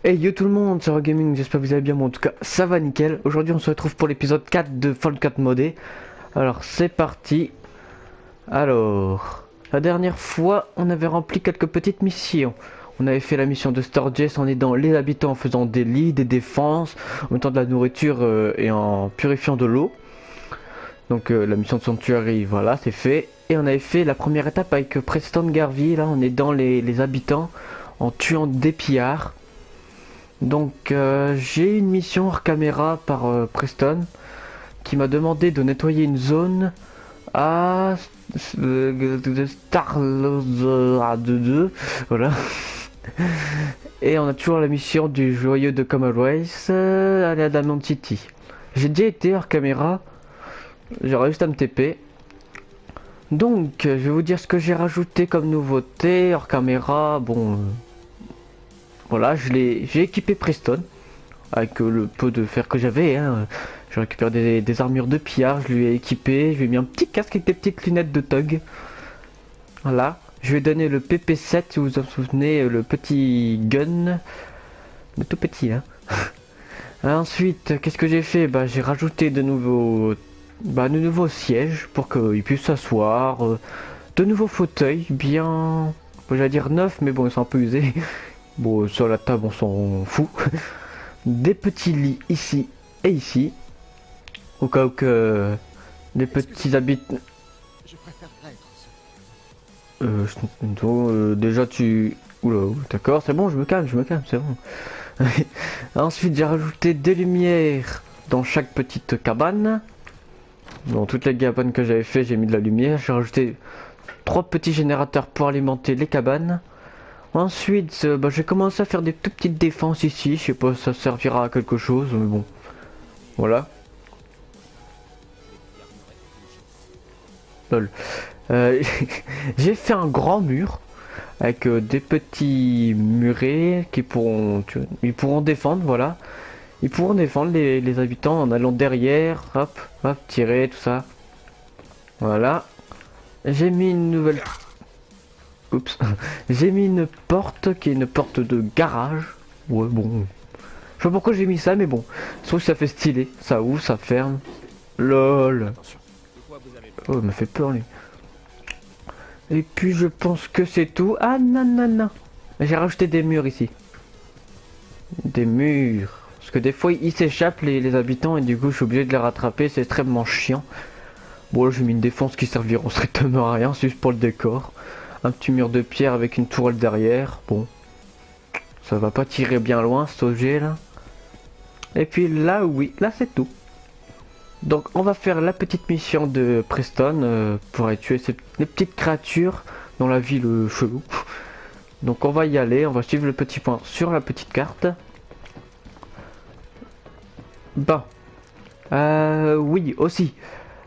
Hey yo tout le monde, c'est Rogaming, j'espère que vous allez bien, moi en tout cas ça va nickel. Aujourd'hui on se retrouve pour l'épisode 4 de Fall 4 modé. Alors c'est parti. Alors, la dernière fois on avait rempli quelques petites missions. On avait fait la mission de Sturgis en aidant les habitants en faisant des lits, des défenses, en mettant de la nourriture et en purifiant de l'eau. Donc la mission de Sanctuary, voilà c'est fait. Et on avait fait la première étape avec Preston Garvey, là en aidant les habitants en tuant des pillards. Donc j'ai une mission hors caméra par Preston qui m'a demandé de nettoyer une zone à Star 2, voilà. Et on a toujours la mission du joyeux de Commonwealth à la Diamond City. J'ai déjà été hors caméra, j'aurais juste à me TP. Donc je vais vous dire ce que j'ai rajouté comme nouveauté hors caméra. Bon, voilà, j'ai équipé Preston avec le peu de fer que j'avais. Hein. J'ai récupéré des armures de pillard, je lui ai équipé, je lui ai mis un petit casque avec des petites lunettes de Tog. Voilà, je lui ai donné le PP7, si vous vous en souvenez, le petit gun, le tout petit. Hein. Ensuite, qu'est-ce que j'ai fait? Bah, j'ai rajouté de nouveaux sièges pour qu'il puisse s'asseoir, de nouveaux fauteuils, bien, j'allais dire neufs, mais bon, ils sont un peu usés. Bon, sur la table, on s'en fout. Des petits lits ici et ici. Au cas où que les petits habitants... Je préférerais être seul. Déjà tu... Oula, d'accord, c'est bon, je me calme, c'est bon. Ensuite, j'ai rajouté des lumières dans chaque petite cabane. Dans toutes les cabanes que j'avais fait, j'ai mis de la lumière. J'ai rajouté 3 petits générateurs pour alimenter les cabanes. Ensuite, j'ai commencé à faire des toutes petites défenses ici. Je sais pas si ça servira à quelque chose, mais bon. Voilà. Lol. J'ai fait un grand mur avec des petits murets qui pourront, ils pourront défendre, voilà. Ils pourront défendre les habitants en allant derrière, hop, hop, tirer, tout ça. Voilà. J'ai mis une nouvelle... Oups. J'ai mis une porte qui est une porte de garage. Ouais, bon. Je sais pas pourquoi j'ai mis ça, mais bon. Je trouve que ça fait stylé. Ça ouvre, ça ferme. LOL. Oh, il m'a fait peur, lui. Et puis, je pense que c'est tout. Ah, non, non, non. J'ai rajouté des murs ici. Des murs. Parce que des fois, ils s'échappent, les habitants, et du coup, je suis obligé de les rattraper. C'est extrêmement chiant. Bon, là, j'ai mis une défense qui servira strictement à rien. C'est juste pour le décor. Un petit mur de pierre avec une tourelle derrière. Bon. Ça va pas tirer bien loin, ce OG là. Et puis là, oui, là c'est tout. Donc on va faire la petite mission de Preston pour aller tuer les petites créatures dans la ville chelou. Donc on va y aller, on va suivre le petit point sur la petite carte. Bah. Oui, aussi.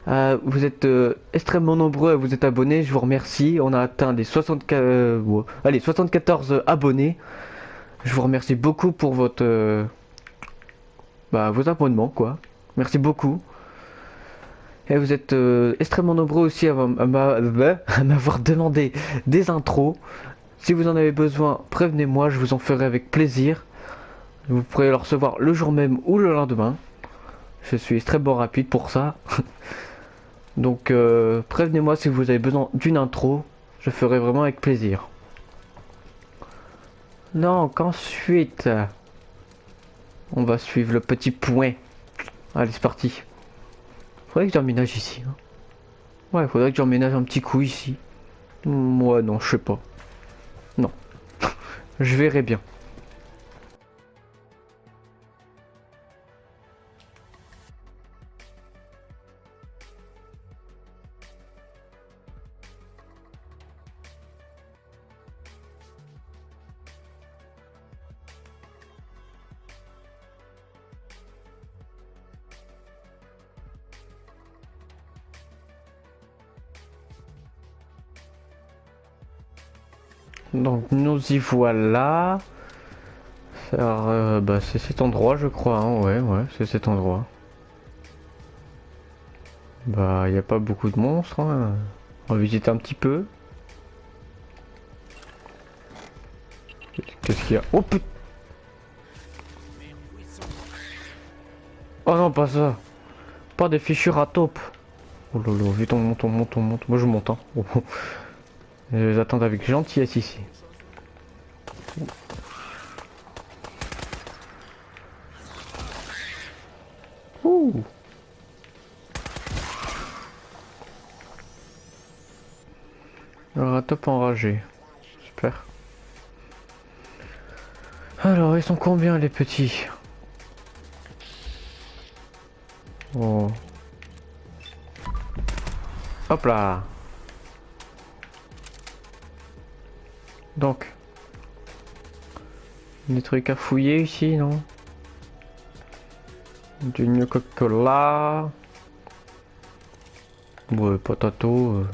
Vous êtes extrêmement nombreux à vous être abonnés, je vous remercie. On a atteint les 74 abonnés. Je vous remercie beaucoup pour votre vos abonnements quoi. Merci beaucoup. Et vous êtes extrêmement nombreux aussi à m'avoir demandé des intros. Si vous en avez besoin, prévenez-moi, je vous en ferai avec plaisir. Vous pourrez le recevoir le jour même ou le lendemain. Je suis extrêmement rapide pour ça. Donc prévenez-moi si vous avez besoin d'une intro, je ferai vraiment avec plaisir. Donc ensuite, on va suivre le petit point. Allez, c'est parti. Faudrait que j'emménage ici. Hein. Ouais, faudrait que j'emménage un petit coup ici. Moi non, je sais pas. Non. Je verrai bien. Donc nous y voilà. Alors c'est cet endroit je crois, hein. Ouais, c'est cet endroit. Bah, y a pas beaucoup de monstres, hein. On va visiter un petit peu. Qu'est-ce qu'il y a? Oh putain! Oh non, pas ça! Pas des fichures à taupe! Oh lolo, vite on monte, on monte, on monte. Moi je monte, hein. Oh, oh. Je les attends avec gentillesse ici. Ouh! Alors, un top enragé. Super. Alors, ils sont combien les petits? Oh. Hop là. Donc. Des trucs à fouiller ici, non? Du New Coca-Cola. Ouais, potato.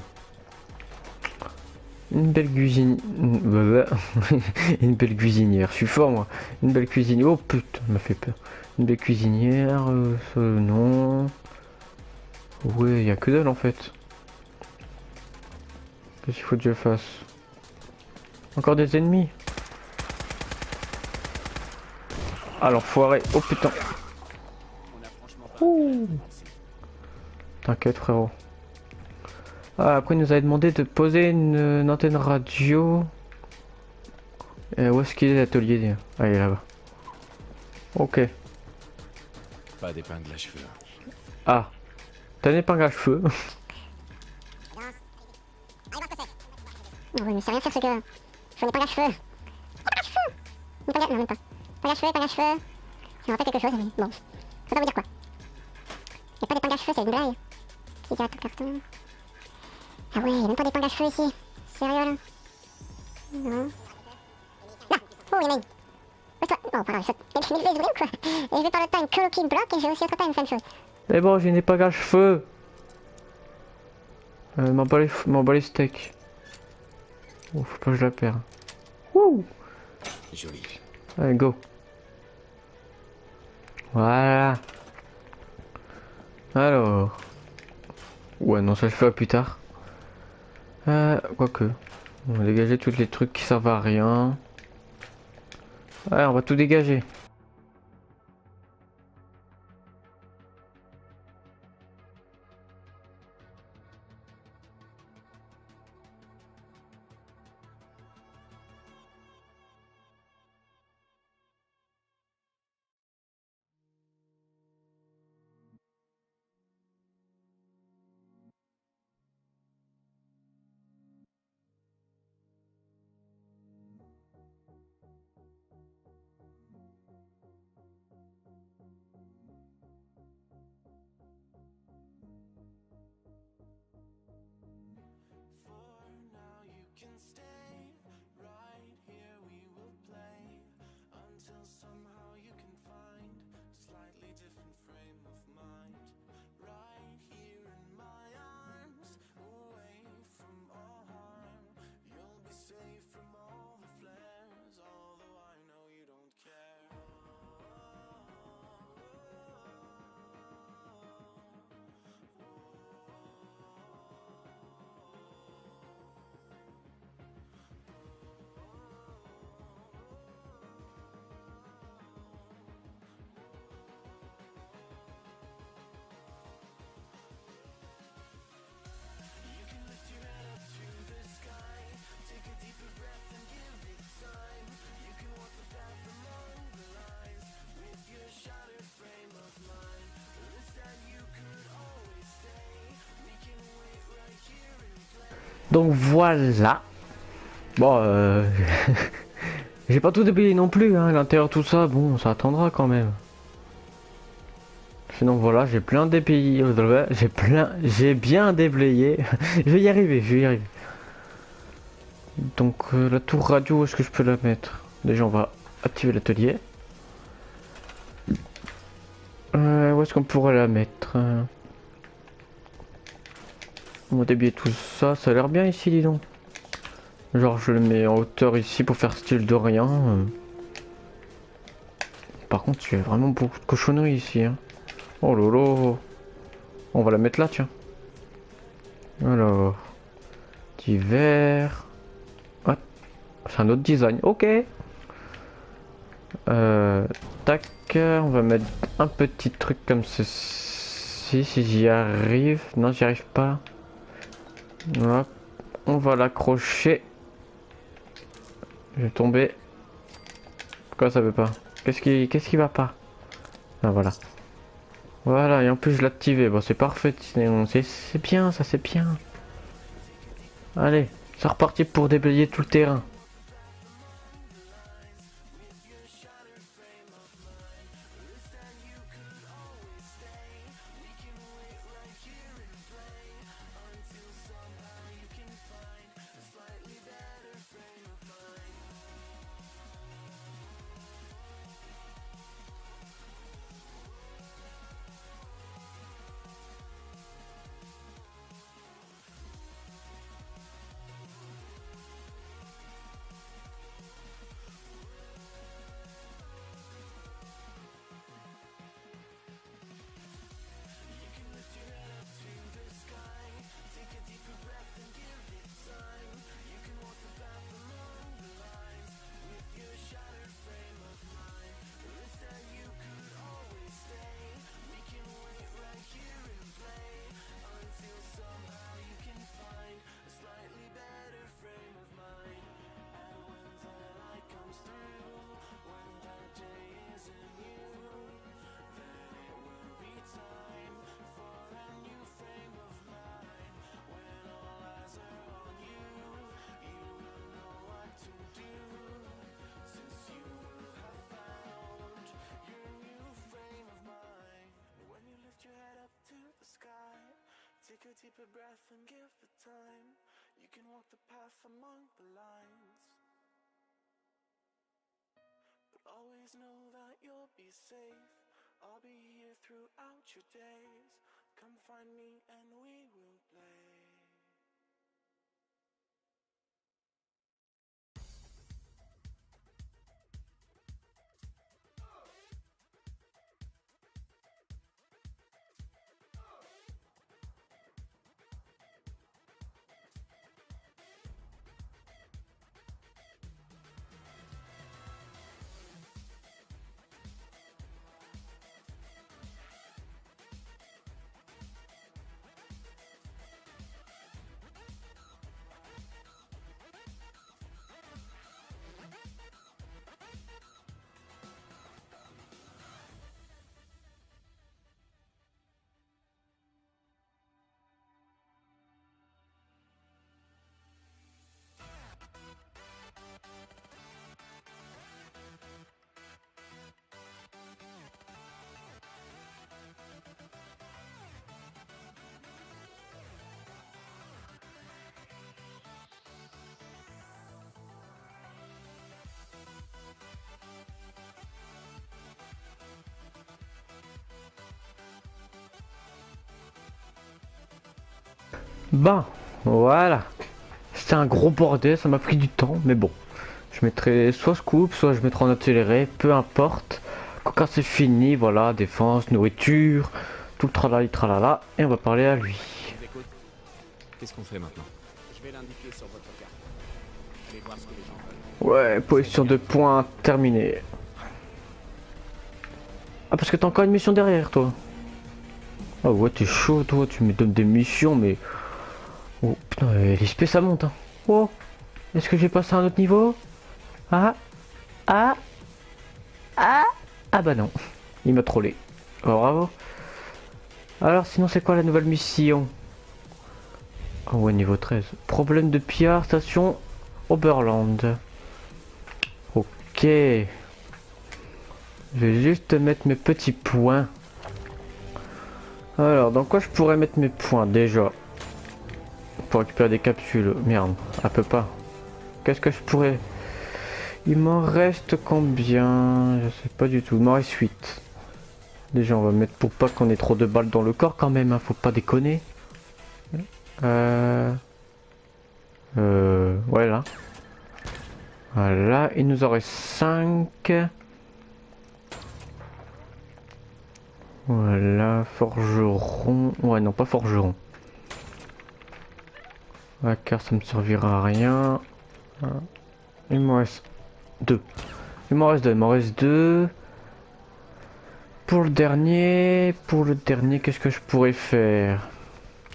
Une belle cuisine. Une belle cuisinière. Je suis fort, moi. Une belle cuisinière. Oh putain, ça m'a fait peur. Une belle cuisinière. Non. Ouais, y a que dalle en fait. Qu'est-ce qu'il faut que je fasse? Encore des ennemis? Ah l'enfoiré. Oh putain. Ouh. T'inquiète frérot. Ah, après il nous avait demandé de poser une antenne radio. Où est-ce qu'il est l'atelier? Ah il est là-bas. Ok. Pas d'épingle à cheveux. Ah. T'as une épingle à cheveux. Non, mais c'est rien faire ce gars. Je n'ai pas la cheveux. Pas la cheveux. Pas la... Non, même pas. Pas la cheveux, pas la cheveux. Ça me rappelle quelque chose, mais bon. Ça va vous dire quoi. Y'a pas d'épingle à cheveux, c'est une blague. Qui garde tout le carton. Ah ouais, y'a même pas d'épingle à cheveux ici. Sérieux là? Non. Là. Oh, y'en a une. Toi. Oh, pas grave, je saute. J'ai une ou quoi. Et je vais par le temps une queue qui me bloque et j'ai aussi autre temps une plein de choses. Mais bon, j'ai une épingle à cheveux. M'en bats les steaks. Oh, faut pas que je la perde. Wouh! Joli. Allez, go. Voilà. Alors. Ouais, non, ça je ferai plus tard. Quoique. On va dégager tous les trucs qui servent à rien. Ouais, on va tout dégager. Donc voilà. Bon, j'ai pas tout déblayé non plus, hein. L'intérieur, tout ça, bon, ça attendra quand même. Sinon voilà, j'ai plein déblayé. J'ai bien déblayé. Je vais y arriver, je vais y arriver. Donc la tour radio, où est-ce que je peux la mettre? Déjà, on va activer l'atelier. Où est-ce qu'on pourrait la mettre? On va déblayer tout ça, ça a l'air bien ici, dis donc. Genre je le mets en hauteur ici pour faire style de rien. Par contre il y a vraiment beaucoup de cochonneries ici, hein. Oh lolo. On va la mettre là, tiens. Alors, divers. Ouais, c'est un autre design. Ok. Tac, on va mettre un petit truc comme ceci. Si j'y arrive. Non, j'y arrive pas. Hop. On va l'accrocher. Je vais tomber. Pourquoi ça veut pas? Qu'est-ce qui va pas? Ah voilà. Voilà, et en plus je l'ai activé. Bon, c'est parfait. C'est bien, ça c'est bien. Allez, c'est reparti pour déblayer tout le terrain. Take a deeper breath and give it time. You can walk the path among the lines, but always know that you'll be safe. I'll be here throughout your days. Come find me and we will play. Bah, voilà. C'était un gros bordel, ça m'a pris du temps, mais bon. Je mettrai soit scoop, soit je mettrai en accéléré, peu importe. Quand c'est fini, voilà, défense, nourriture, tout le tralala, et on va parler à lui. Je vous écoute. Qu'est-ce qu'on fait maintenant? Je vais l'indiquer sur votre carte. Allez voir ce que les gens veulent. Ouais, position de points terminée. Ah, parce que t'as encore une mission derrière, toi. Ah ouais, t'es chaud, toi, tu me donnes des missions, mais... Oh, putain, l'XP, ça monte, hein. Oh, est-ce que j'ai passé à un autre niveau? Ah, ah, ah, ah bah non, il m'a trollé. Oh, bravo. Alors, sinon, c'est quoi la nouvelle mission? Oh ouais, niveau 13. Problème de pillard, station Oberland. Ok. Je vais juste mettre mes petits points. Alors, dans quoi je pourrais mettre mes points déjà? Pour récupérer des capsules. Merde, elle peut pas. Qu'est-ce que je pourrais... Il m'en reste combien? Je sais pas du tout. Il m'en reste 8. Déjà, on va mettre pour pas qu'on ait trop de balles dans le corps quand même. Hein. Faut pas déconner. Ouais, là. Voilà. Il nous en reste 5. Voilà. Forgeron. Ouais, non, pas forgeron. La carte, ça me servira à rien. Il m'en reste 2. Il m'en reste deux. Pour le dernier, qu'est-ce que je pourrais faire?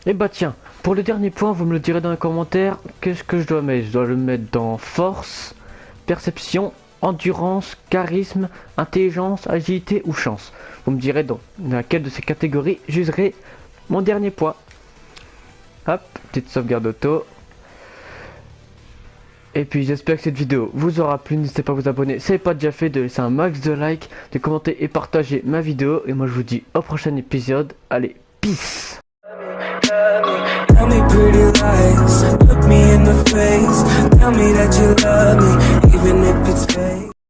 Eh bah tiens, pour le dernier point, vous me le direz dans les commentaires. Qu'est-ce que je dois mettre? Je dois le mettre dans force, perception, endurance, charisme, intelligence, agilité ou chance. Vous me direz dans laquelle de ces catégories j'userai mon dernier point. Hop, petite sauvegarde auto. Et puis j'espère que cette vidéo vous aura plu, n'hésitez pas à vous abonner si ce n'est pas déjà fait, de laisser un max de likes, de commenter et partager ma vidéo. Et moi je vous dis au prochain épisode, allez, peace. Tell me pretty lies, look me in the face. Tell me that you love me, even if it's fake.